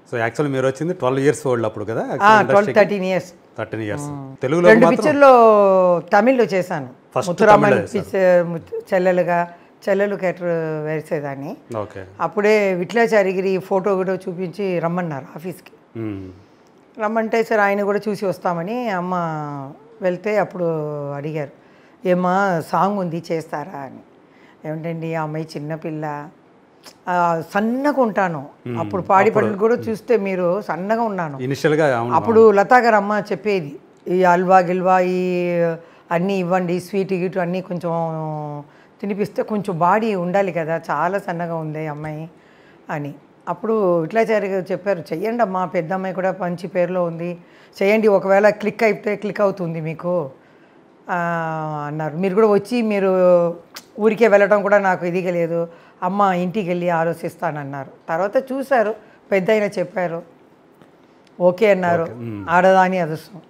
So actually మీరు వచ్చింది 12 years old అప్పుడు కదా? 13 years. 13 years. తెలుగులో 2 పిక్చర్లో తమిళ్లో చేశాను. ముత్తురామన్ చెల్లెలు క్యారెక్టర్ వేసేదాన్ని. అప్పుడే విఠలాచారిగిరి ఫోటో కూడా చూపించి రమ్మన్నారు ఆఫీస్కి. రమ్మంటే సరే ఆయన కూడా చూసి వస్తామని అమ్మ వెళ్తే అప్పుడు అడిగారు, ఏమా సాంగ్ ఉంది చేస్తారా అని. ఏమిటండి ఆ అమ్మాయి చిన్నపిల్ల, సన్నగా ఉంటాను అప్పుడు, పాడి పనులు కూడా చూస్తే మీరు సన్నగా ఉన్నాను అప్పుడు. లతా గారు అమ్మ చెప్పేది, ఈ హల్వా గిల్వా ఈ అన్నీ ఇవ్వండి, స్వీట్ గిట్ అన్నీ కొంచెం తినిపిస్తే కొంచెం బాడీ ఉండాలి కదా, చాలా సన్నగా ఉంది అమ్మాయి అని. అప్పుడు విఠలాచారి గారు చెప్పారు, చెయ్యండి అమ్మా, పెద్ద అమ్మాయి కూడా మంచి పేరులో ఉంది, చేయండి, ఒకవేళ క్లిక్ అయితే క్లిక్ అవుతుంది మీకు అన్నారు. మీరు కూడా వచ్చి మీరు ఊరికే వెళ్ళడం కూడా నాకు ఇదిగా లేదు, అమ్మ ఇంటికి వెళ్ళి ఆలోచిస్తానన్నారు. తర్వాత చూశారు, పెద్ద అయినా చెప్పారు, ఓకే అన్నారు. ఆడదాని అదృష్టం.